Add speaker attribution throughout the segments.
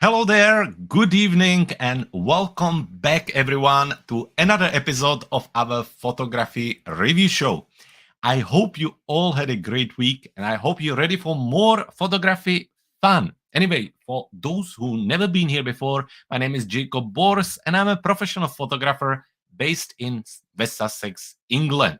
Speaker 1: Hello there, good evening, and welcome back, everyone, to another episode of our photography review show. I hope you all had a great week, and I hope you're ready for more photography fun. Anyway, for those who never been here before, my name is Jacob Bors, and I'm a professional photographer based in West Sussex, England.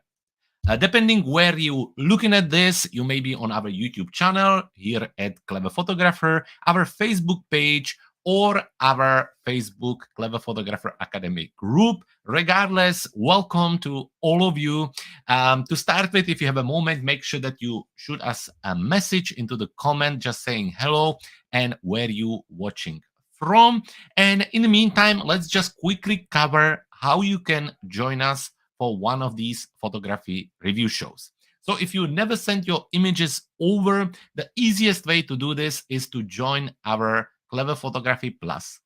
Speaker 1: Depending where you looking at this, you may be on our YouTube channel here at Clever Photographer, our Facebook page, or our Facebook Clever Photographer Academy group. Regardless, welcome to all of you. To start with, if you have a moment, make sure that you shoot us a message into the comment just saying hello and where you watching from. And in the meantime, let's just quickly cover how you can join us for one of these photography review shows. So if you never sent your images over, the easiest way to do this is to join our Clever Photography Plus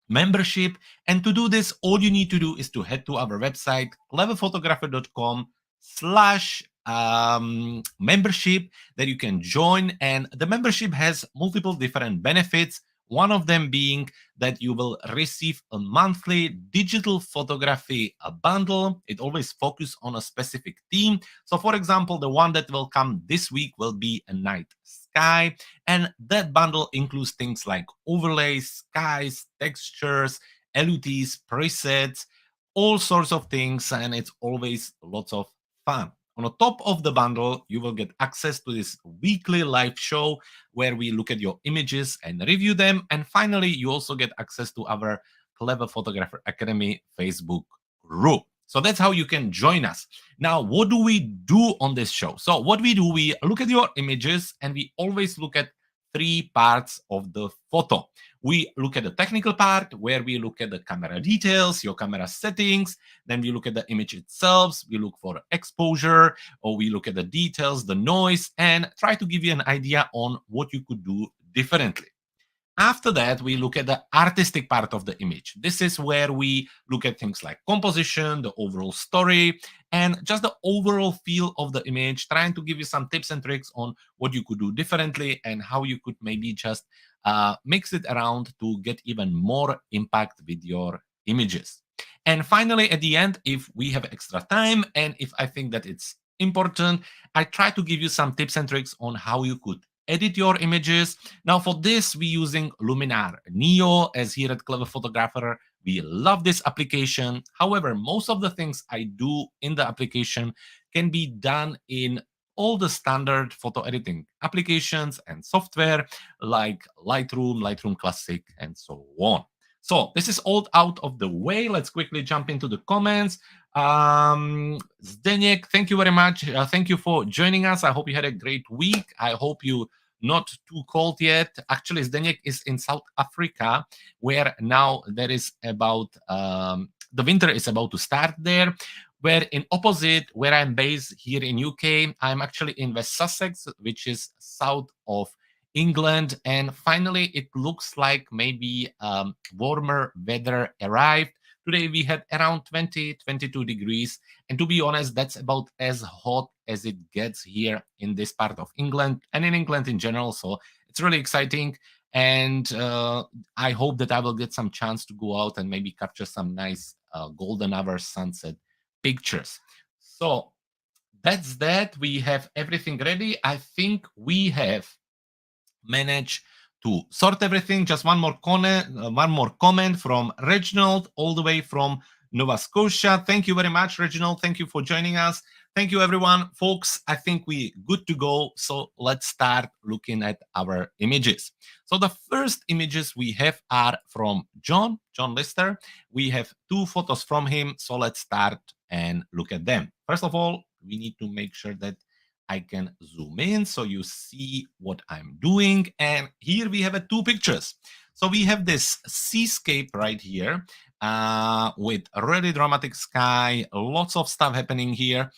Speaker 1: membership. And to do this, all you need to do is to head to our website, cleverphotographer.com slash membership that you can join. And the membership has multiple different benefits. One of them being that you will receive a monthly digital photography bundle. It always focuses on a specific theme. So, for example, the one that will come this week will be a night sky. And that bundle includes things like overlays, skies, textures, LUTs, presets, all sorts of things. And it's always lots of fun. On the top of the bundle, you will get access to this weekly live show where we look at your images and review them. And finally, you also get access to our Clever Photographer Academy Facebook group. So that's how you can join us. Now, what do we do on this show? So, what we do, we look at your images and we always look at three parts of the photo. We look at the technical part where we look at the camera details, your camera settings. Then we look at the image itself. We look for exposure, or we look at the details, the noise, and try to give you an idea on what you could do differently. After that, we look at the artistic part of the image. This is where we look at things like composition, the overall story, and just the overall feel of the image, trying to give you some tips and tricks on what you could do differently and how you could maybe just mix it around to get even more impact with your images. And finally, at the end, if we have extra time and if I think that it's important, I try to give you some tips and tricks on how you could edit your images. Now for this, we're using Luminar Neo as here at Clever Photographer. We love this application. However, most of the things I do in the application can be done in all the standard photo editing applications and software like Lightroom, Lightroom Classic, and so on. So this is all out of the way. Let's quickly jump into the comments. Zdeněk, thank you very much. Thank you for joining us. I hope you had a great week. I hope you not too cold yet. Actually, Zdeněk is in South Africa, where now there is about the winter is about to start there. Where in opposite, where I'm based here in UK, I'm actually in West Sussex, which is south of England. And finally, it looks like maybe warmer weather arrived. Today we had around 20, 22 degrees. And to be honest, that's about as hot as it gets here in this part of England and in England in general. So it's really exciting. And I hope that I will get some chance to go out and maybe capture some nice golden hour sunset pictures. So that's that. We have everything ready. I think we have managed to sort everything. Just one more comment from Reginald, all the way from Nova Scotia. Thank you very much, Reginald. Thank you for joining us. Thank you, everyone. Folks, I think we're good to go. So let's start looking at our images. So the first images we have are from John Lister. We have two photos from him. So let's start and look at them. First of all, we need to make sure that I can zoom in so you see what I'm doing. And here we have two pictures. So we have this seascape right here with a really dramatic sky, lots of stuff happening here.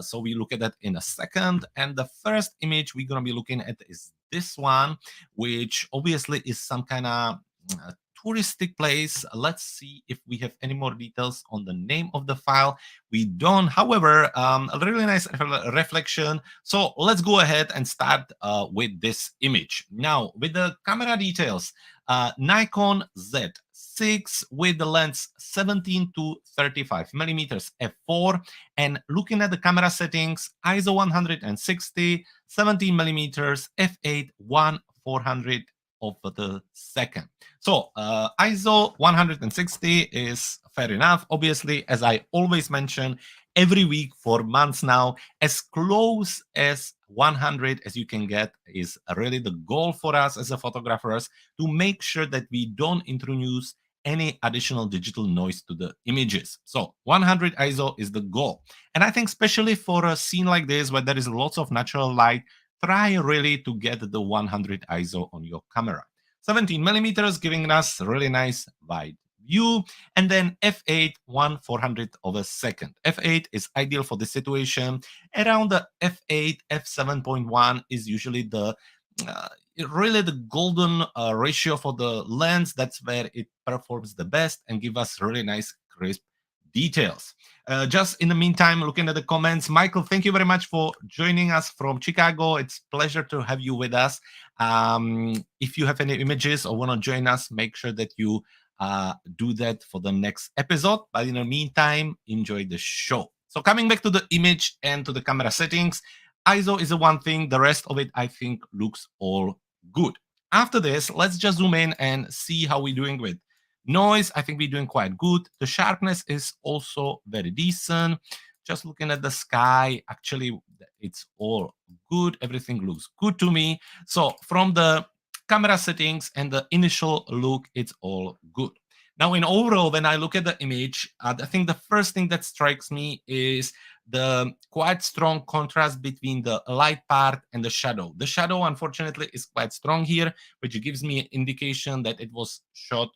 Speaker 1: So we look at that in a second. And the first image we're going to be looking at is this one, which obviously is some kind of touristic place. Let's see if we have any more details on the name of the file. We don't. However, a really nice reflection. So let's go ahead and start with this image. Now, with the camera details, Nikon Z6 with the lens 17 to 35 millimeters f4, and looking at the camera settings, ISO 160, 17 millimeters f8, 1/400 of the second. So ISO 160 is fair enough. Obviously, as I always mention every week for months now, as close as 100 as you can get is really the goal for us as a photographers, to make sure that we don't introduce any additional digital noise to the images. So 100 ISO is the goal. And I think especially for a scene like this where there is lots of natural light, try really to get the 100 ISO on your camera. 17 millimeters giving us really nice wide view, and then f8 1/400 of a second. F8 is ideal for this situation. Around the f8 f7.1 is usually the really the golden ratio for the lens. That's where it performs the best and give us really nice crisp details. Just in the meantime, looking at the comments, Michael, thank you very much for joining us from Chicago. It's a pleasure to have you with us. If you have any images or want to join us, make sure that you do that for the next episode. But in the meantime, enjoy the show. So coming back to the image and to the camera settings, ISO is the one thing. The rest of it, I think, looks all good. After this, let's just zoom in and see how we're doing with noise. I think we're doing quite good. The sharpness is also very decent. Just looking at the sky, actually, it's all good. Everything looks good to me. So from the camera settings and the initial look, it's all good. Now, in overall, when I look at the image, I think the first thing that strikes me is the quite strong contrast between the light part and the shadow. The shadow, unfortunately, is quite strong here, which gives me an indication that it was shot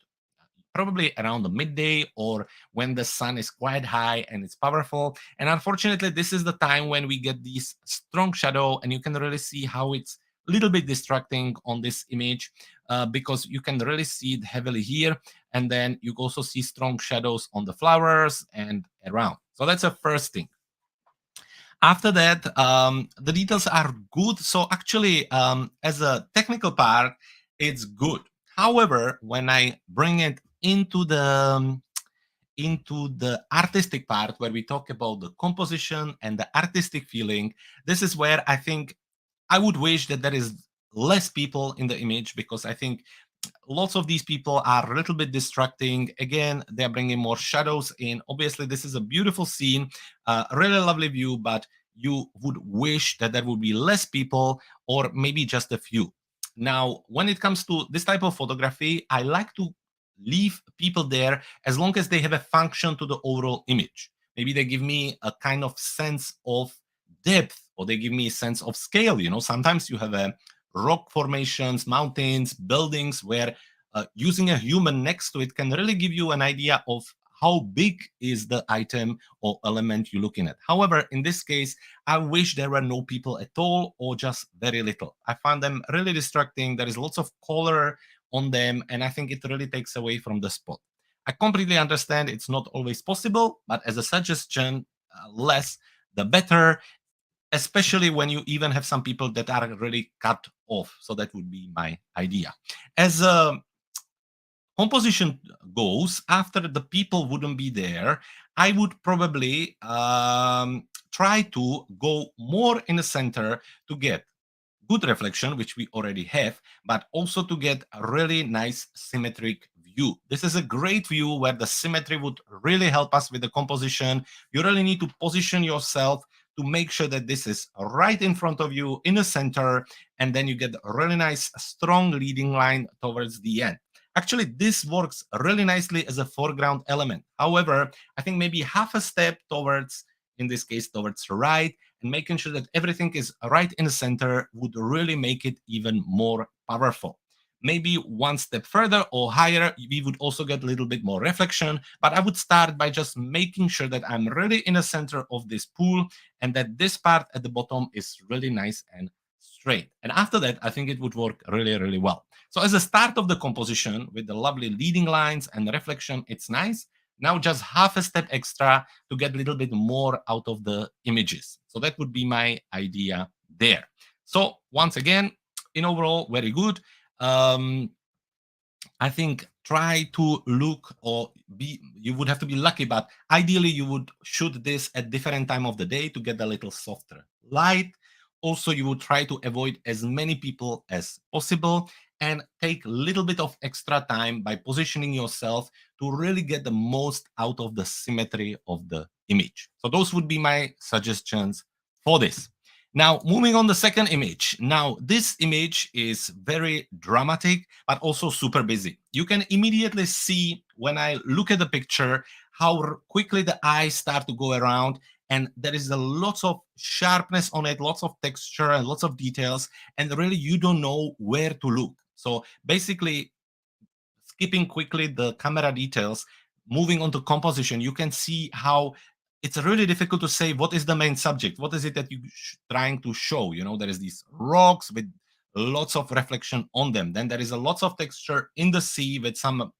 Speaker 1: probably around the midday or when the sun is quite high and it's powerful. And unfortunately, this is the time when we get this strong shadow, and you can really see how it's a little bit distracting on this image because you can really see it heavily here. And then you also see strong shadows on the flowers and around. So that's the first thing. After that, the details are good. So actually, as a technical part, it's good. However, when I bring it into the artistic part, where we talk about the composition and the artistic feeling, this is where I think I would wish that there is less people in the image, because I think lots of these people are a little bit distracting. Again, they're bringing more shadows in. Obviously, this is a beautiful scene, a really lovely view, but you would wish that there would be less people or maybe just a few. Now, when it comes to this type of photography, I like to leave people there as long as they have a function to the overall image. Maybe they give me a kind of sense of depth, or they give me a sense of scale. You know, sometimes you have a rock formations, mountains, buildings, where using a human next to it can really give you an idea of how big is the item or element you're looking at. However, in this case, I wish there were no people at all or just very little. I find them really distracting. There is lots of color on them, and I think it really takes away from the spot. I completely understand it's not always possible, but as a suggestion, less the better, especially when you even have some people that are really cut off. So that would be my idea. As a composition goes, after the people wouldn't be there, I would probably try to go more in the center to get good reflection, which we already have, but also to get a really nice symmetric view. This is a great view where the symmetry would really help us with the composition. You really need to position yourself to make sure that this is right in front of you in the center, and then you get a really nice strong leading line towards the end. Actually, this works really nicely as a foreground element. However, I think maybe half a step towards, in this case, towards right, and making sure that everything is right in the center would really make it even more powerful. Maybe one step further or higher, we would also get a little bit more reflection, but I would start by just making sure that I'm really in the center of this pool and that this part at the bottom is really nice and straight. And after that, I think it would work really, really well. So as a start of the composition with the lovely leading lines and reflection, it's nice. Now just half a step extra to get a little bit more out of the images. So that would be my idea there. So once again, in overall, very good. I think try to look or be, you would have to be lucky, but ideally you would shoot this at different time of the day to get a little softer light. Also, you would try to avoid as many people as possible and take a little bit of extra time by positioning yourself to really get the most out of the symmetry of the image. So those would be my suggestions for this. Now, moving on the second image. Now, this image is very dramatic, but also super busy. You can immediately see when I look at the picture how quickly the eyes start to go around, and there is a lot of sharpness on it, lots of texture and lots of details, and really you don't know where to look. So basically, skipping quickly the camera details, moving on to composition, you can see how it's really difficult to say what is the main subject, what is it that you're trying to show. You know, there is these rocks with lots of reflection on them. Then there is a lots of texture in the sea with some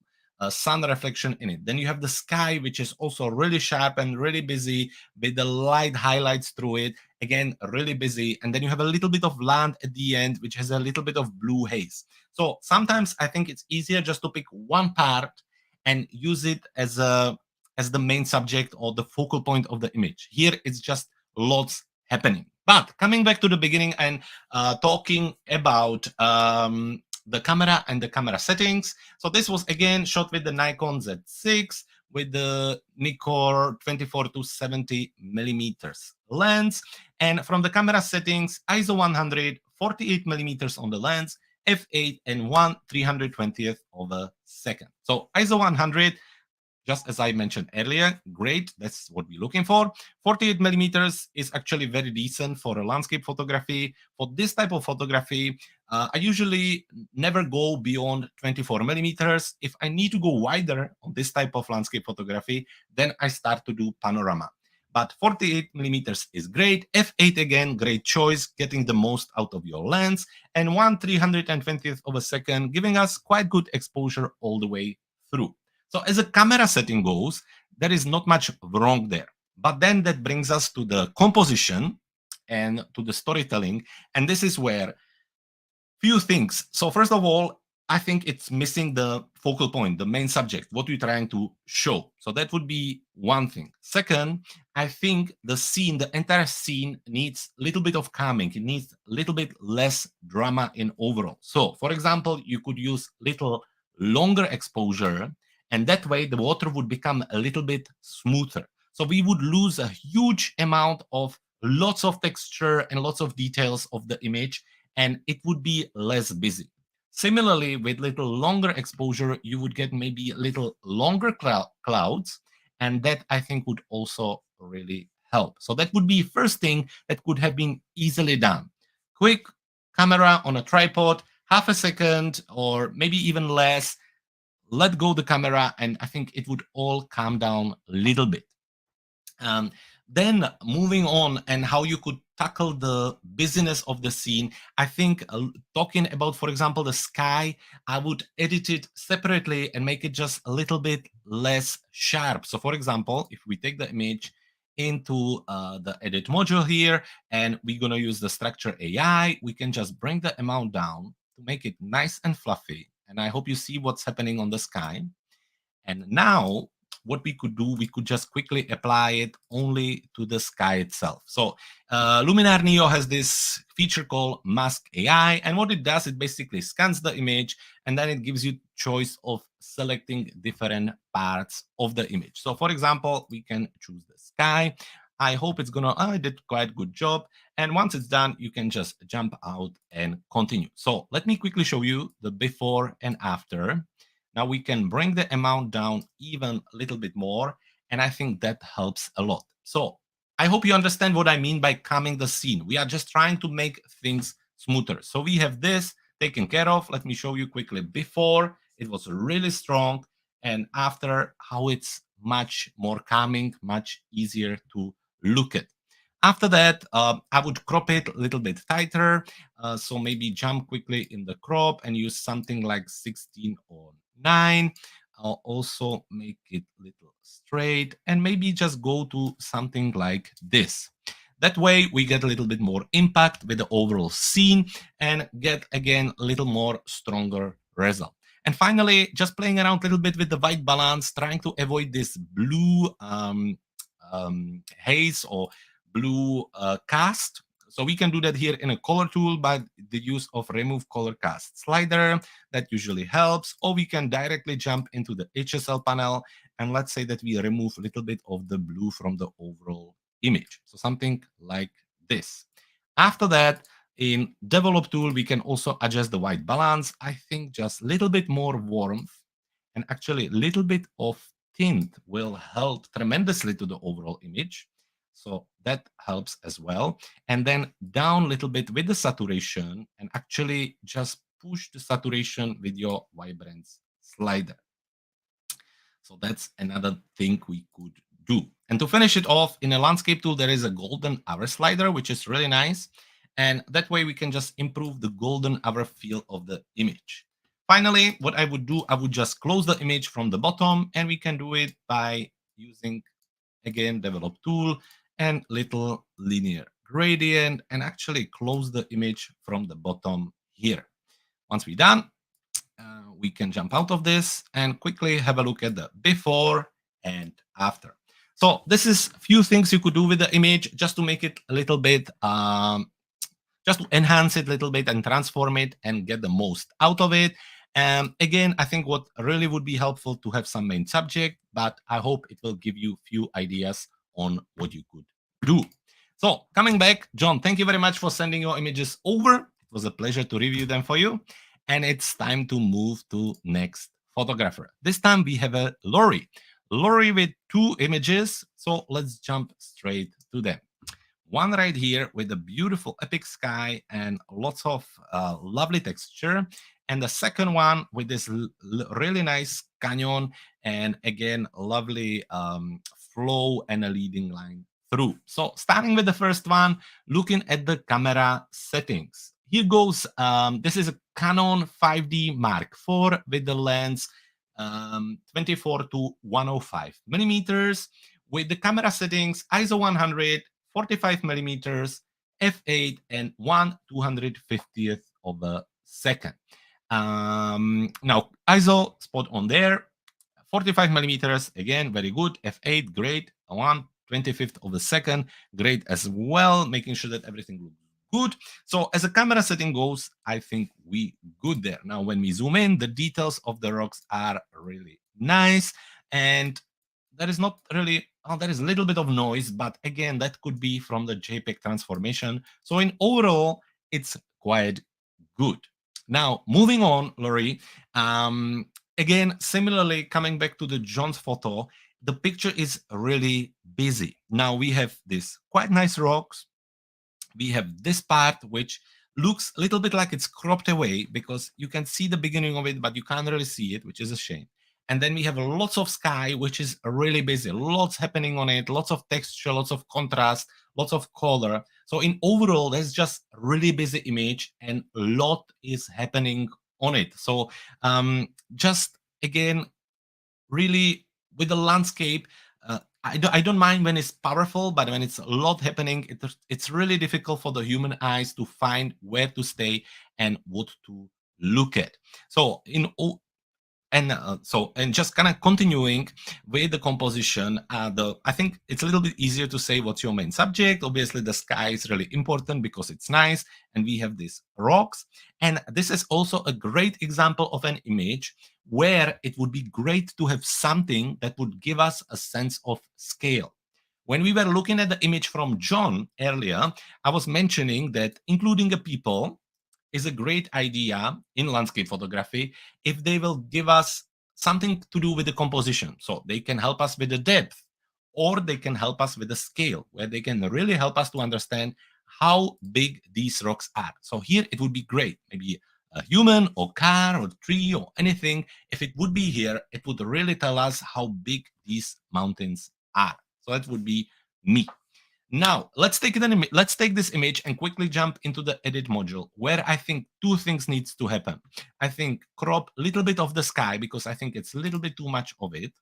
Speaker 1: sun reflection in it. Then you have the sky, which is also really sharp and really busy with the light highlights through it. Again, really busy. And then you have a little bit of land at the end, which has a little bit of blue haze. So sometimes I think it's easier just to pick one part and use it as the main subject or the focal point of the image. Here it's just lots happening. But coming back to the beginning and talking about the camera and the camera settings. So this was again shot with the Nikon Z6 with the Nikkor 24 to 70 millimeters lens. And from the camera settings, ISO 100, 48 millimeters on the lens, f8 and 1/320th of a second. So ISO 100, just as I mentioned earlier, great. That's what we're looking for. 48 millimeters is actually very decent for a landscape photography. For this type of photography, I usually never go beyond 24 millimeters. If I need to go wider on this type of landscape photography, then I start to do panorama. But 48 millimeters is great. F8 again, great choice, getting the most out of your lens. And 1/320th of a second, giving us quite good exposure all the way through. So as a camera setting goes, there is not much wrong there. But then that brings us to the composition and to the storytelling. And this is where few things. So first of all, I think it's missing the focal point, the main subject, what we're trying to show. So that would be one thing. Second, I think the scene, the entire scene needs a little bit of calming. It needs a little bit less drama in overall. So for example, you could use little longer exposure, and that way the water would become a little bit smoother. So we would lose a huge amount of lots of texture and lots of details of the image, and it would be less busy. Similarly, with little longer exposure, you would get maybe a little longer clouds, and that I think would also really help. So that would be first thing that could have been easily done. Quick camera on a tripod, half a second or maybe even less, let go the camera, and I think it would all calm down a little bit. Then moving on and how you could tackle the busyness of the scene, I think talking about, for example, the sky, I would edit it separately and make it just a little bit less sharp. So for example, if we take the image into the edit module here, and we're going to use the structure AI, we can just bring the amount down to make it nice and fluffy. And I hope you see what's happening on the sky. And now what we could do, we could just quickly apply it only to the sky itself. So Luminar Neo has this feature called Mask AI. And what it does, it basically scans the image and then it gives you choice of selecting different parts of the image. So for example, we can choose the sky. I hope it's gonna, I did quite good job. And once it's done, you can just jump out and continue. So let me quickly show you the before and after. Now we can bring the amount down even a little bit more, and I think that helps a lot. So I hope you understand what I mean by calming the scene. We are just trying to make things smoother. So we have this taken care of. Let me show you quickly before. It was really strong, and after how it's much more calming, much easier to look at. After that, I would crop it a little bit tighter. So maybe jump quickly in the crop and use something like 16 or 9. I'll also make it a little straight and maybe just go to something like this. That way we get a little bit more impact with the overall scene and get again a little more stronger result. And finally, just playing around a little bit with the white balance, trying to avoid this blue haze or blue cast. So we can do that here in a color tool by the use of remove color cast slider. That usually helps. Or we can directly jump into the HSL panel, and let's say that we remove a little bit of the blue from the overall image. So something like this. After that, in develop tool, we can also adjust the white balance. I think just a little bit more warmth and actually a little bit of tint will help tremendously to the overall image. So that helps as well. And then down a little bit with the saturation and actually just push the saturation with your vibrance slider. So that's another thing we could do. And to finish it off, in a landscape tool, there is a golden hour slider, which is really nice. And that way we can just improve the golden hour feel of the image. Finally, what I would do, I would just close the image from the bottom, and we can do it by using, again, develop tool and little linear gradient, and actually close the image from the bottom here. Once we're done, we can jump out of this and quickly have a look at the before and after. So this is a few things you could do with the image just to make it a little bit, just to enhance it a little bit and transform it and get the most out of it. And again, I think what really would be helpful to have some main subject, but I hope it will give you a few ideas on what you could do. So coming back, John, thank you very much for sending your images over. It was a pleasure to review them for you. And it's time to move to next photographer. This time we have a Lori. Lori with 2 images. So let's jump straight to them. One right here with a beautiful epic sky and lots of lovely texture. And the second one with this really nice canyon and again, lovely flow and a leading line through. So starting with the first one, looking at the camera settings. Here goes, this is a Canon 5D Mark IV with the lens 24 to 105 millimeters. With the camera settings, ISO 100, 45 millimeters, f8, and 1/250th of a second. Now, ISO spot on there, 45 millimeters, again, very good, f8, great, 1/25th of a second, great as well, making sure that everything looks good. So as a camera setting goes, I think we good there. Now, when we zoom in, the details of the rocks are really nice, and there is not really, oh, there is a little bit of noise, but again, that could be from the JPEG transformation. So in overall, it's quite good. Now, moving on, Laurie, again, similarly, coming back to the John's photo, the picture is really busy. Now we have this quite nice rocks. We have this part which looks a little bit like it's cropped away because you can see the beginning of it, but you can't really see it, which is a shame. And then we have lots of sky, which is really busy, lots happening on it, lots of texture, lots of contrast, lots of color. So in overall, there's just a really busy image and a lot is happening on it. So just again, really with the landscape, I don't mind when it's powerful, but when it's a lot happening, it's really difficult for the human eyes to find where to stay and what to look at. So and just kind of continuing with the composition, I think it's a little bit easier to say what's your main subject. Obviously, the sky is really important because it's nice, and we have these rocks. And this is also a great example of an image where it would be great to have something that would give us a sense of scale. When we were looking at the image from John earlier, I was mentioning that including a people is a great idea in landscape photography if they will give us something to do with the composition. So they can help us with the depth, or they can help us with the scale, where they can really help us to understand how big these rocks are. So here it would be great, maybe a human or car or tree or anything. If it would be here, it would really tell us how big these mountains are. So that would be me. Now, let's take this image and quickly jump into the edit module, where I think 2 things needs to happen. I think crop a little bit of the sky because I think it's a little bit too much of it.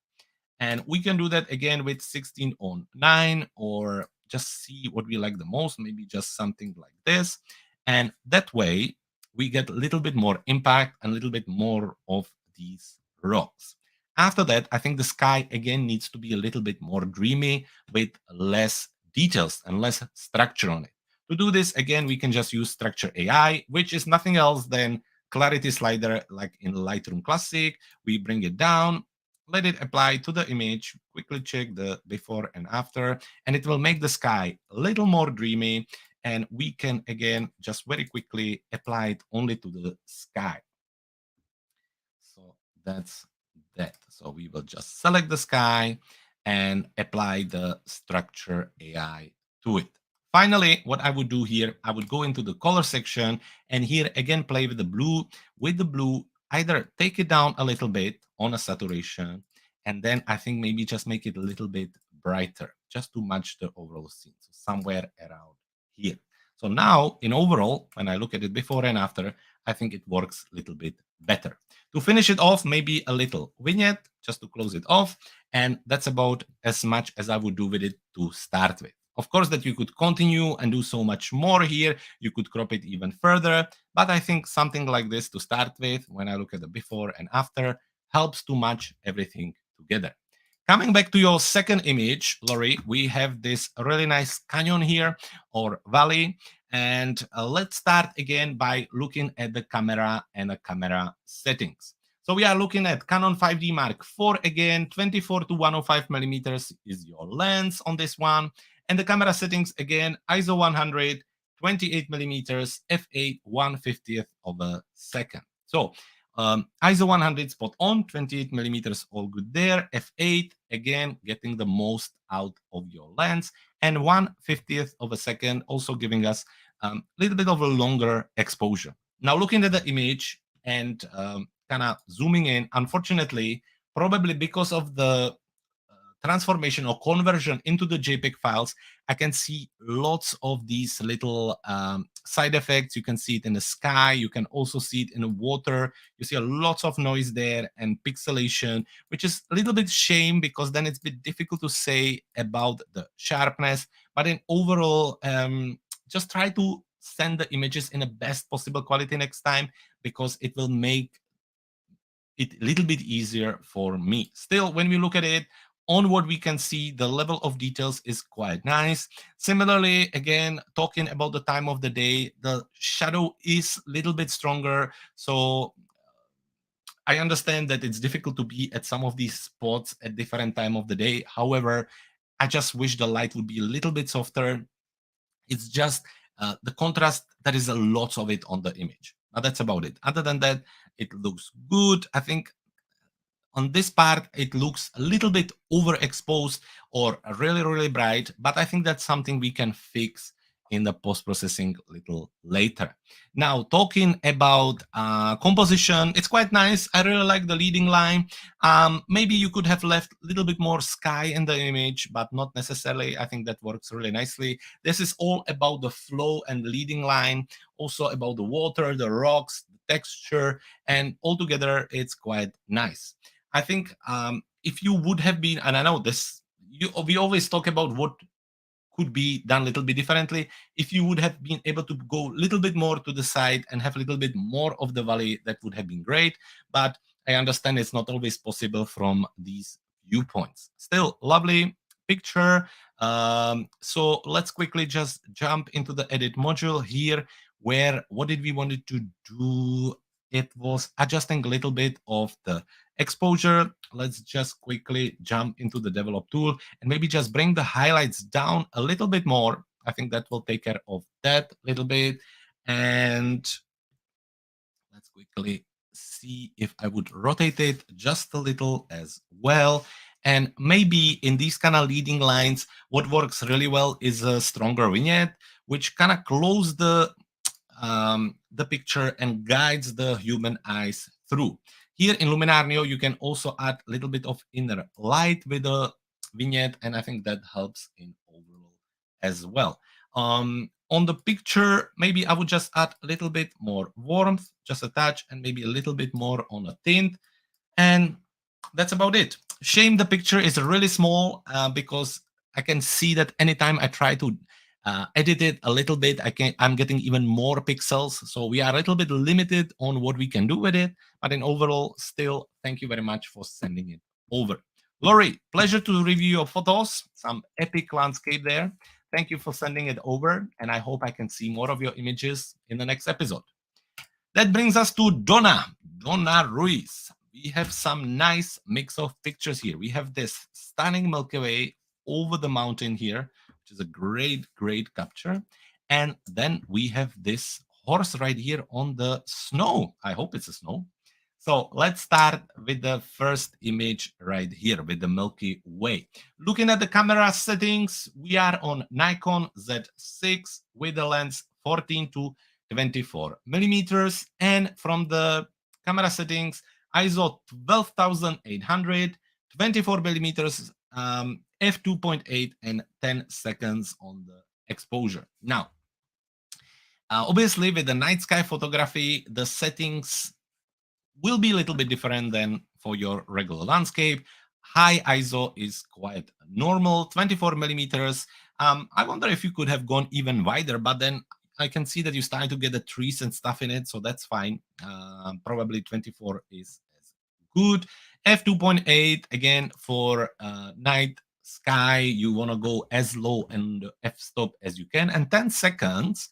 Speaker 1: And we can do that again with 16:9, or just see what we like the most, maybe just something like this. And that way we get a little bit more impact and a little bit more of these rocks. After that, I think the sky again needs to be a little bit more dreamy with less details and less structure on it. To do this, again, we can just use Structure AI, which is nothing else than clarity slider like in Lightroom Classic. We bring it down, let it apply to the image, quickly check the before and after, and it will make the sky a little more dreamy. And we can, again, just very quickly apply it only to the sky. So that's that. So we will just select the sky and apply the Structure AI to it. Finally, what I would do here, I would go into the color section and here again play with the blue. With the blue, either take it down a little bit on a saturation, and then I think maybe just make it a little bit brighter, just to match the overall scene. So somewhere around here. So now in overall, when I look at it before and after, I think it works a little bit better. To finish it off, maybe a little vignette just to close it off. And that's about as much as I would do with it to start with. Of course, that you could continue and do so much more here. You could crop it even further. But I think something like this to start with, when I look at the before and after, helps to match everything together. Coming back to your second image, Laurie, we have this really nice canyon here or valley. And let's start again by looking at the camera and the camera settings. So we are looking at Canon 5D Mark IV again, 24 to 105 millimeters is your lens on this one. And the camera settings again, ISO 100, 28 millimeters, f8, 1/50th of a second. So ISO 100 spot on, 28 millimeters, all good there. F8, again, getting the most out of your lens. And 1/50th of a second, also giving us a little bit of a longer exposure. Now, looking at the image and kind of zooming in, unfortunately, probably because of the transformation or conversion into the JPEG files, I can see lots of these little side effects. You can see it in the sky. You can also see it in the water. You see a lot of noise there and pixelation, which is a little bit shame because then it's a bit difficult to say about the sharpness. But in overall, just try to send the images in the best possible quality next time because it will make it a little bit easier for me. Still, when we look at it, on what we can see, the level of details is quite nice. Similarly, again, talking about the time of the day, the shadow is a little bit stronger. So I understand that it's difficult to be at some of these spots at different time of the day. However, I just wish the light would be a little bit softer. It's just the contrast, there is a lot of it on the image. Now that's about it. Other than that, it looks good. I think on this part, it looks a little bit overexposed or really, really bright, but I think that's something we can fix in the post-processing a little later. Now, talking about composition, it's quite nice. I really like the leading line. Maybe you could have left a little bit more sky in the image, but not necessarily. I think that works really nicely. This is all about the flow and leading line, also about the water, the rocks, the texture, and altogether, it's quite nice. I think if you would have been, and I know this, we always talk about what could be done a little bit differently. If you would have been able to go a little bit more to the side and have a little bit more of the valley, that would have been great. But I understand it's not always possible from these viewpoints. Still, lovely picture. So let's quickly just jump into the edit module here, where what did we wanted to do? It was adjusting a little bit of the exposure. Let's just quickly jump into the develop tool and maybe just bring the highlights down a little bit more. I think that will take care of that a little bit. And let's quickly see if I would rotate it just a little as well. And maybe in these kind of leading lines, what works really well is a stronger vignette, which kind of close the picture and guides the human eyes through. Here in Luminar Neo, you can also add a little bit of inner light with the vignette, and I think that helps in overall as well. On the picture, maybe I would just add a little bit more warmth, just a touch, and maybe a little bit more on a tint. And that's about it. Shame the picture is really small because I can see that anytime I try to edit it a little bit, I'm getting even more pixels. So we are a little bit limited on what we can do with it, but in overall, still thank you very much for sending it over. Lori, pleasure to review your photos. Some epic landscape there. Thank you for sending it over, and I hope I can see more of your images in the next episode. That brings us to Donna Ruiz. We have some nice mix of pictures here. We have this stunning Milky Way over the mountain here, which is a great capture. And then we have this horse right here on the snow. I hope it's a snow. So let's start with the first image right here with the Milky Way. Looking at the camera settings, we are on Nikon Z6 with the lens 14 to 24 millimeters, and from the camera settings, ISO 12,800, 24 millimeters, f2.8, and 10 seconds on the exposure. Now, obviously, with the night sky photography, the settings will be a little bit different than for your regular landscape. High ISO is quite normal, 24 millimeters. I wonder if you could have gone even wider, but then I can see that you're starting to get the trees and stuff in it, so that's fine. Probably 24 is good. F2.8, again, for night sky, you want to go as low and f-stop as you can. And 10 seconds,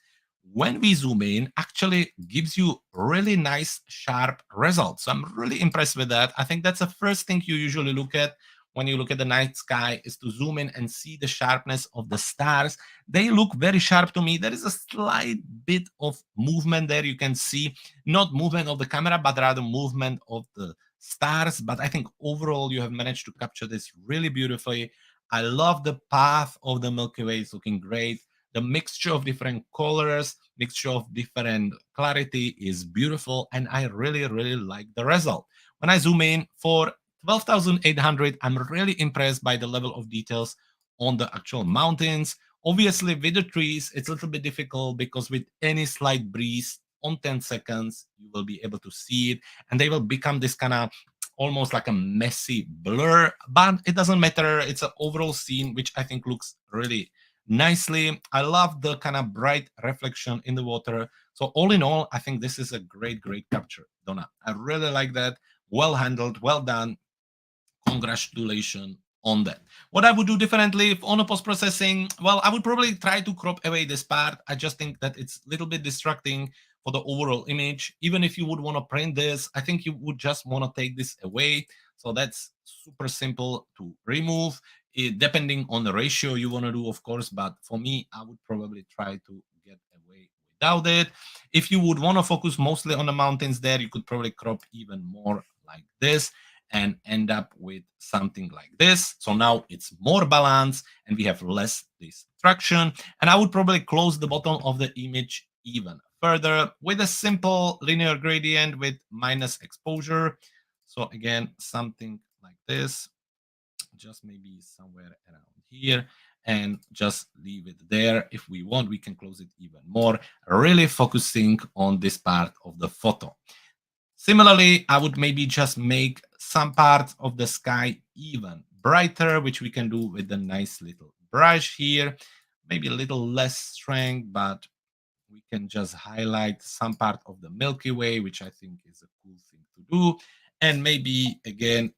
Speaker 1: when we zoom in, actually gives you really nice, sharp results. So I'm really impressed with that. I think that's the first thing you usually look at when you look at the night sky, is to zoom in and see the sharpness of the stars. They look very sharp to me. There is a slight bit of movement there. You can see not movement of the camera, but rather movement of the stars. But I think overall you have managed to capture this really beautifully. I love the path of the Milky Way. It's looking great. The mixture of different colors, mixture of different clarity is beautiful, and I really like the result. When I zoom in for 12,800, I'm really impressed by the level of details on the actual mountains. Obviously, with the trees, it's a little bit difficult because with any slight breeze on 10 seconds, you will be able to see it, and they will become this kind of almost like a messy blur, but it doesn't matter. It's an overall scene, which I think looks really nicely. I love the kind of bright reflection in the water. So all in all, I think this is a great capture, Donna. I really like that. Well handled, well done. Congratulations on that. What I would do differently if on a post-processing, well, I would probably try to crop away this part. I just think that it's a little bit distracting for the overall image. Even if you would want to print this, I think you would just want to take this away. So that's super simple to remove, depending on the ratio you want to do, of course. But for me, I would probably try to get away without it. If you would want to focus mostly on the mountains there, you could probably crop even more like this and end up with something like this. So now it's more balanced and we have less distraction. And I would probably close the bottom of the image even further with a simple linear gradient with minus exposure. So again, something like this, just maybe somewhere around here, and just leave it there. If we want, we can close it even more, really focusing on this part of the photo. Similarly, I would maybe just make some parts of the sky even brighter, which we can do with a nice little brush here. Maybe a little less strength, but we can just highlight some part of the Milky Way, which I think is a cool thing to do. And maybe, again,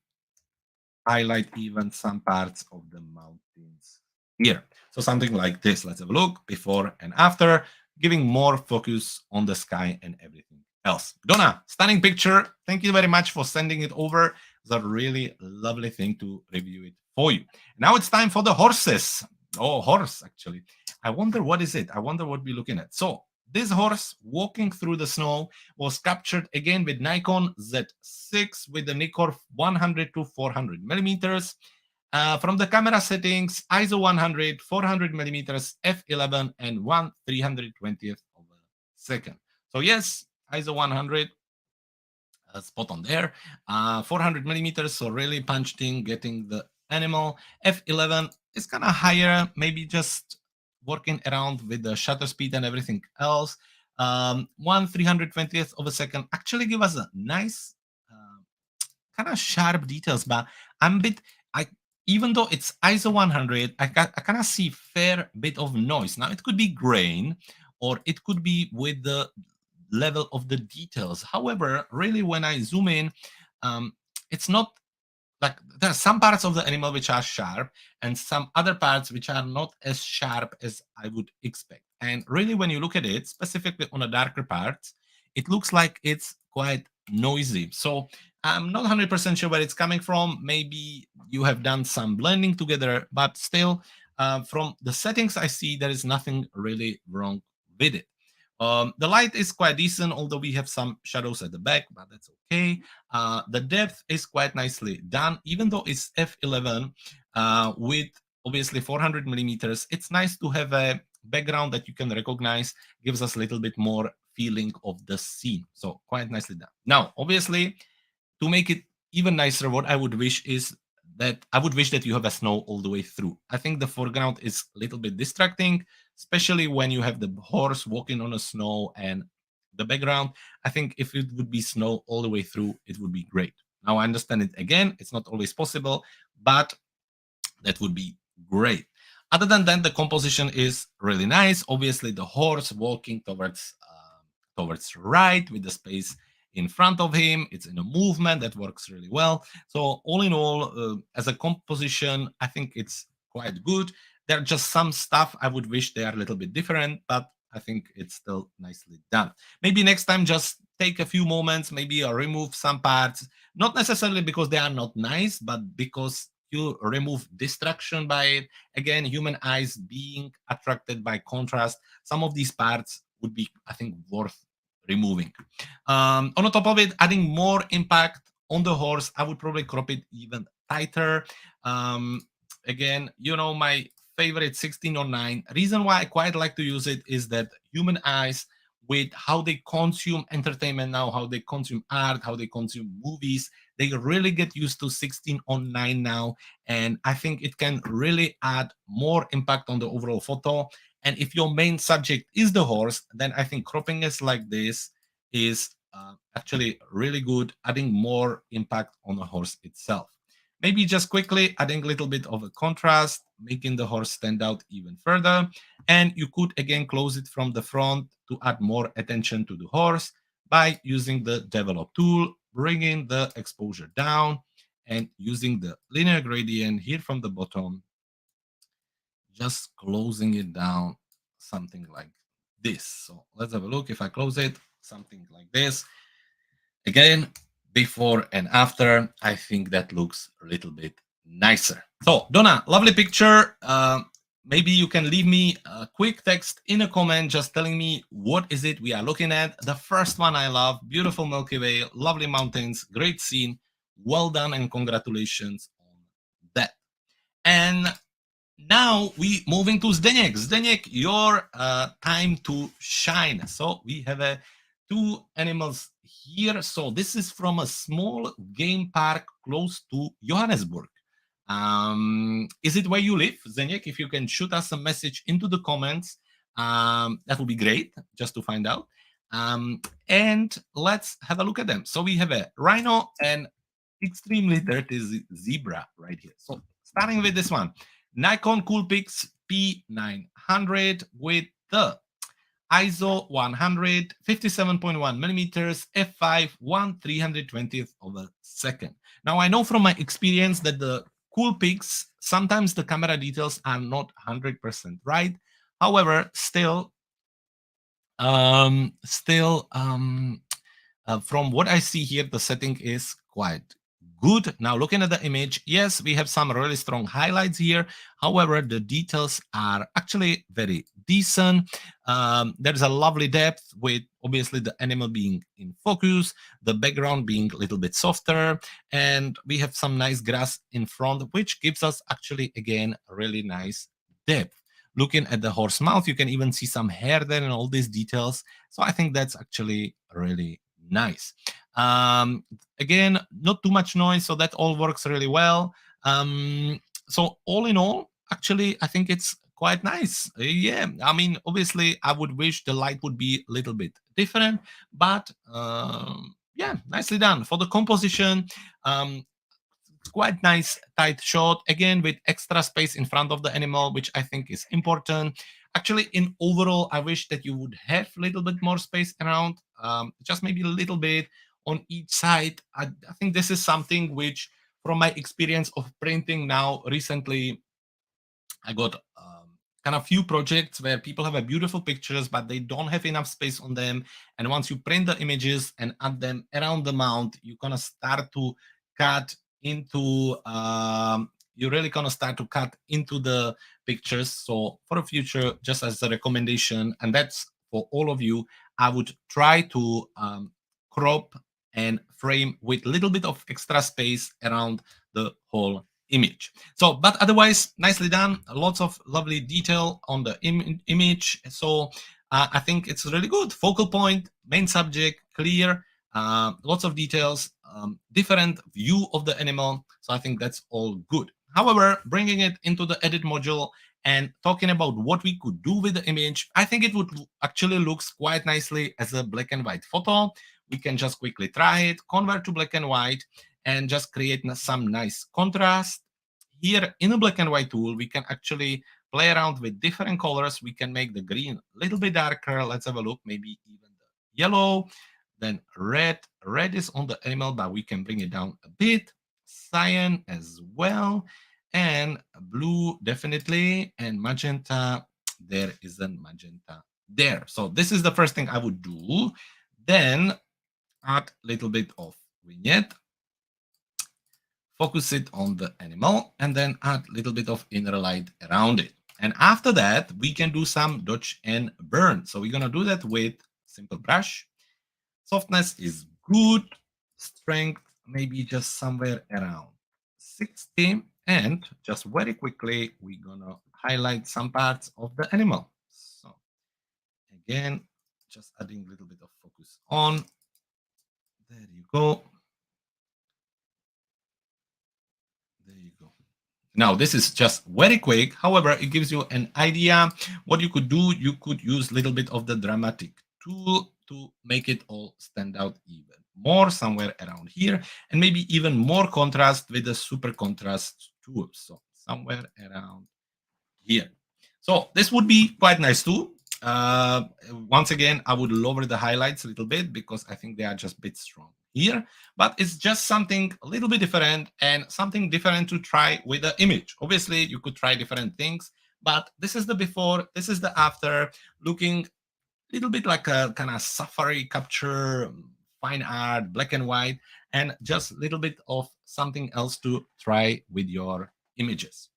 Speaker 1: highlight even some parts of the mountains here. So something like this. Let's have a look before and after, giving more focus on the sky and everything else. Donna, stunning picture. Thank you very much for sending it over. It's a really lovely thing to review it for you. Now it's time for the horses. Oh, horse, actually. I wonder what is it? I wonder what we're looking at. So this horse walking through the snow was captured again with Nikon Z6 with the Nikkor 100 to 400 millimeters. From the camera settings, ISO 100, 400 millimeters, f11, and 1/320th of a second. So yes, ISO 100, spot on there. 400 millimeters, so really punched in, getting the animal. F11 is kind of higher, maybe just working around with the shutter speed and everything else. 1/320th of a second actually give us a nice kind of sharp details, but I'm a bit, even though it's ISO 100, I kind of see fair bit of noise. Now it could be grain or it could be with the level of the details. However, really when I zoom in, it's not like there are some parts of the animal which are sharp and some other parts which are not as sharp as I would expect. And really, when you look at it, specifically on the darker parts, it looks like it's quite noisy. So I'm not 100% sure where it's coming from. Maybe you have done some blending together, but still, from the settings I see, there is nothing really wrong with it. The light is quite decent, although we have some shadows at the back, but that's okay. The depth is quite nicely done, even though it's f11 with obviously 400 millimeters. It's nice to have a background that you can recognize, gives us a little bit more feeling of the scene. So quite nicely done. Now, obviously, to make it even nicer, what I would wish is that I would wish that you have a snow all the way through. I think the foreground is a little bit distracting, especially when you have the horse walking on the snow and the background. I think if it would be snow all the way through, it would be great. Now I understand it again, it's not always possible, but that would be great. Other than that, the composition is really nice. Obviously, the horse walking towards right with the space in front of him. It's in a movement that works really well. So all in all, as a composition, I think it's quite good. There are just some stuff I would wish they are a little bit different, but I think it's still nicely done. Maybe next time, just take a few moments, maybe remove some parts, not necessarily because they are not nice, but because you remove distraction by it. Again, human eyes being attracted by contrast. Some of these parts would be, I think, worth removing. On the top of it, adding more impact on the horse, I would probably crop it even tighter. Again, my favorite 16:9. Reason why I quite like to use it is that human eyes, with how they consume entertainment now, how they consume art, how they consume movies, they really get used to 16:9 now. And I think it can really add more impact on the overall photo. And if your main subject is the horse, then I think cropping it like this is actually really good, adding more impact on the horse itself. Maybe just quickly adding a little bit of a contrast, making the horse stand out even further. And you could again close it from the front to add more attention to the horse by using the develop tool, bringing the exposure down and using the linear gradient here from the bottom, just closing it down, something like this. So let's have a look. If I close it, something like this. Again, before and after, I think that looks a little bit nicer. So Donna, lovely picture. Maybe you can leave me a quick text in a comment just telling me what is it we are looking at. The first one I love, beautiful Milky Way, lovely mountains, great scene. Well done and congratulations on that. And now we moving to Zdeněk. Zdeněk, your time to shine. So we have two animals here. So this is from a small game park close to Johannesburg. Is it where you live, Zdeněk? If you can shoot us a message into the comments, that would be great, just to find out. And let's have a look at them. So we have a rhino and extremely dirty zebra right here. So starting with this one, Nikon Coolpix P900 with the ISO 100, 57.1 millimeters, f5, 1/320th of a second. Now, I know from my experience that the Coolpix, sometimes the camera details are not 100% right. However, still, from what I see here, the setting is quite good. Now, looking at the image, yes, we have some really strong highlights here. However, the details are actually very decent. There's a lovely depth with obviously the animal being in focus, the background being a little bit softer, and we have some nice grass in front, which gives us actually, again, a really nice depth. Looking at the horse mouth, you can even see some hair there and all these details. So I think that's actually really nice. Again, not too much noise, so that all works really well. So all in all, actually, I think it's quite nice. Yeah, I mean, obviously, I would wish the light would be a little bit different, but yeah, nicely done. For the composition, quite nice tight shot, again with extra space in front of the animal, which I think is important. Actually, in overall, I wish that you would have a little bit more space around, just maybe a little bit on each side. I think this is something which, from my experience of printing now recently, I got kind of few projects where people have a beautiful pictures, but they don't have enough space on them. And once you print the images and add them around the mount, you're gonna start to cut into. You're really gonna start to cut into the pictures. So for the future, just as a recommendation, and that's for all of you, I would try to crop and frame with a little bit of extra space around the whole image. So, but otherwise, nicely done. Lots of lovely detail on the image. So I think it's really good. Focal point, main subject, clear, lots of details, different view of the animal. So I think that's all good. However, bringing it into the edit module and talking about what we could do with the image, I think it would actually looks quite nicely as a black and white photo. We can just quickly try it, convert to black and white, and just create some nice contrast. Here in the black and white tool, we can actually play around with different colors. We can make the green a little bit darker. Let's have a look, maybe even the yellow, then red. Red is on the animal, but we can bring it down a bit. Cyan as well, and blue definitely, and magenta. There is a magenta there. So this is the first thing I would do. Then add a little bit of vignette, focus it on the animal, and then add a little bit of inner light around it. And after that, we can do some dodge and burn. So we're gonna do that with simple brush. Softness is good. Strength, maybe just somewhere around 60. And just very quickly, we're gonna highlight some parts of the animal. So again, just adding a little bit of focus on. There you go. There you go. Now, this is just very quick. However, it gives you an idea what you could do. You could use a little bit of the dramatic tool to make it all stand out even more, somewhere around here, and maybe even more contrast with the super contrast tool. So somewhere around here. So this would be quite nice too. Once again, I would lower the highlights a little bit because I think they are just a bit strong here, but it's just something a little bit different and something different to try with the image. Obviously, you could try different things, but this is the before, this is the after, looking a little bit like a kind of safari capture, fine art, black and white, and just a little bit of something else to try with your images.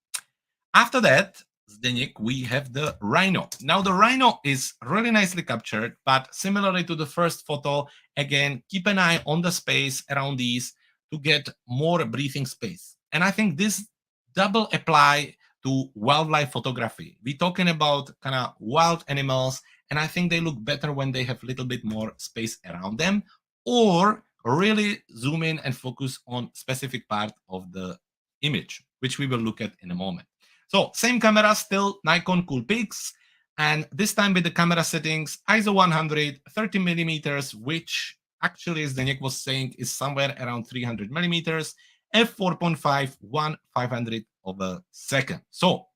Speaker 1: After that, Zdeněk, we have the rhino. Now the rhino is really nicely captured, but similarly to the first photo, again, keep an eye on the space around these to get more breathing space. And I think this double apply to wildlife photography. We're talking about kind of wild animals, and I think they look better when they have a little bit more space around them, or really zoom in and focus on specific part of the image, which we will look at in a moment. So same camera, still Nikon Coolpix, and this time with the camera settings, ISO 100, 30 millimeters, which actually, as Zdeněk was saying, is somewhere around 300 millimeters, f4.5, 1/500 of a second. So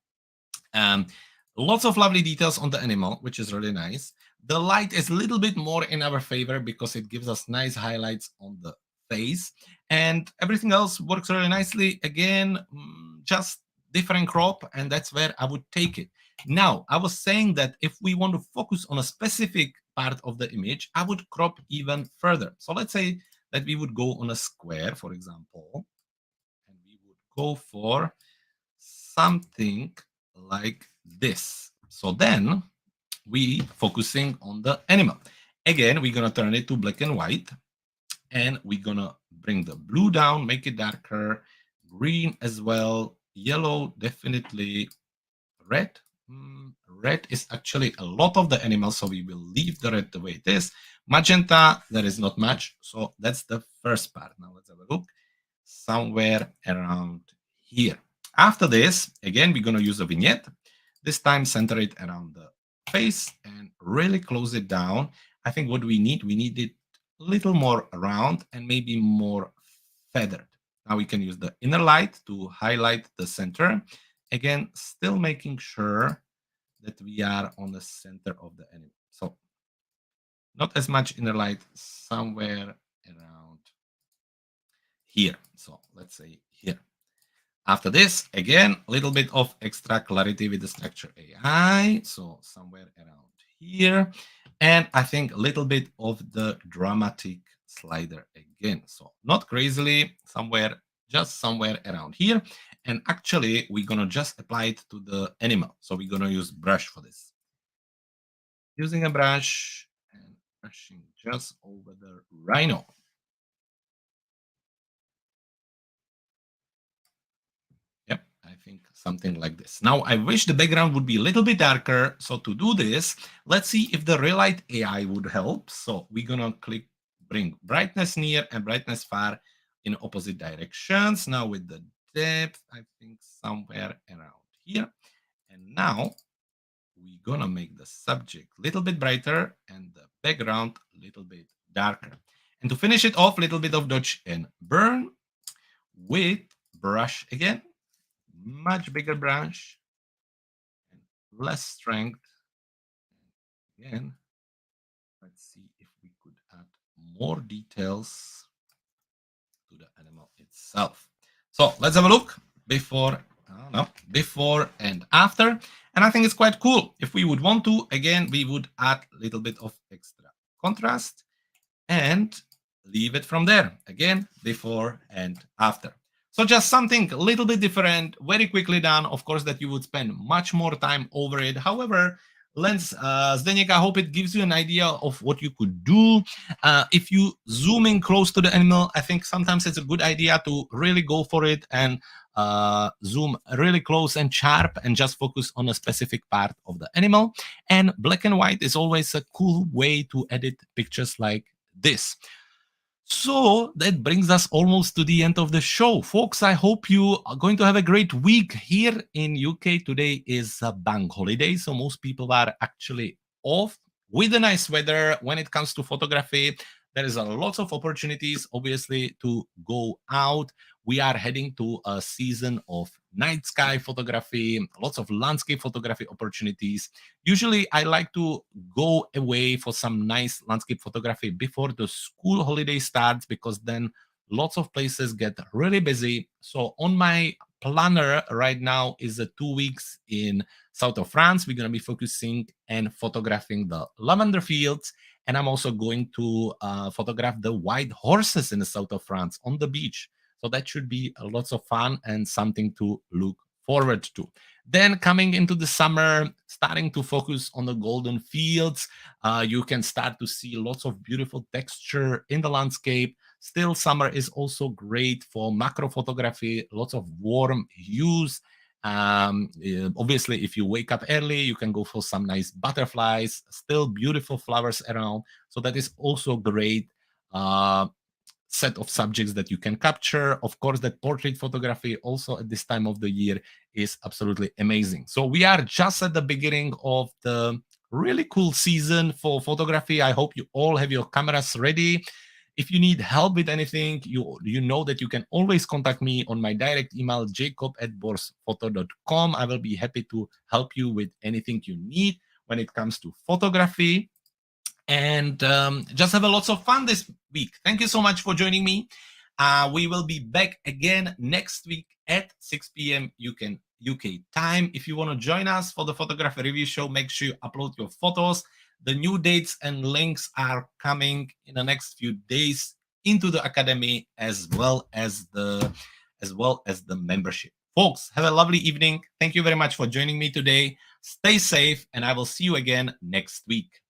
Speaker 1: lots of lovely details on the animal, which is really nice. The light is a little bit more in our favor because it gives us nice highlights on the face, and everything else works really nicely. Again, just different crop, and that's where I would take it. Now, I was saying that if we want to focus on a specific part of the image, I would crop even further. So let's say that we would go on a square, for example, and we would go for something like this. So then we focusing on the animal. Again, we're gonna turn it to black and white, and we're gonna bring the blue down, make it darker, green as well, yellow definitely, red. Red is actually a lot of the animals, so we will leave the red the way it is. Magenta, there is not much, so that's the first part. Now let's have a look, somewhere around here. After this, again, we're gonna use a vignette. This time center it around the face and really close it down. I think what we need it a little more round and maybe more feathered. Now we can use the inner light to highlight the center. Again, still making sure that we are on the center of the animal. So not as much inner light, somewhere around here. So let's say here. After this, again, a little bit of extra clarity with the structure AI. So somewhere around here. And I think a little bit of the dramatic slider again. So not crazily, just somewhere around here. And actually, we're going to just apply it to the animal. So we're going to use brush for this. Using a brush and brushing just over the rhino. Yep, I think something like this. Now, I wish the background would be a little bit darker. So to do this, let's see if the Relight AI would help. So we're going to bring brightness near and brightness far in opposite directions. Now with the depth, I think somewhere around here. And now we're going to make the subject a little bit brighter and the background a little bit darker. And to finish it off, a little bit of dodge and burn with brush again. Much bigger brush and less strength. Again, let's see if we could add more details to the animal itself. So let's have a look before and after. And I think it's quite cool. If we would want to, again, we would add a little bit of extra contrast and leave it from there. Again, before and after. So just something a little bit different, very quickly done. Of course, that you would spend much more time over it. However, Zdeněk, I hope it gives you an idea of what you could do. If you zoom in close to the animal, I think sometimes it's a good idea to really go for it and zoom really close and sharp and just focus on a specific part of the animal. And black and white is always a cool way to edit pictures like this. So that brings us almost to the end of the show. Folks, I hope you are going to have a great week. Here in UK today is a bank holiday, so most people are actually off with the nice weather. When it comes to photography, there is a lot of opportunities, obviously, to go out. We are heading to a season of night sky photography, lots of landscape photography opportunities. Usually, I like to go away for some nice landscape photography before the school holiday starts, because then lots of places get really busy. So on my planner right now is 2 weeks in south of France. We're going to be focusing and photographing the lavender fields. And I'm also going to photograph the white horses in the south of France on the beach. So that should be lots of fun and something to look forward to. Then coming into the summer, starting to focus on the golden fields. You can start to see lots of beautiful texture in the landscape. Still, summer is also great for macro photography, lots of warm hues. Obviously, if you wake up early, you can go for some nice butterflies, still beautiful flowers around. So that is also great. Set of subjects that you can capture. Of course, that portrait photography also at this time of the year is absolutely amazing. So we are just at the beginning of the really cool season for photography. I hope you all have your cameras ready. If you need help with anything, you know that you can always contact me on my direct email, jacob@borsphoto.com. I will be happy to help you with anything you need when it comes to photography. And just have a lots of fun this week. Thank you so much for joining me. We will be back again next week at 6 p.m. UK time. If you want to join us for the photography review show, make sure you upload your photos. The new dates and links are coming in the next few days into the academy, as well as the membership. Folks, have a lovely evening. Thank you very much for joining me today. Stay safe, and I will see you again next week.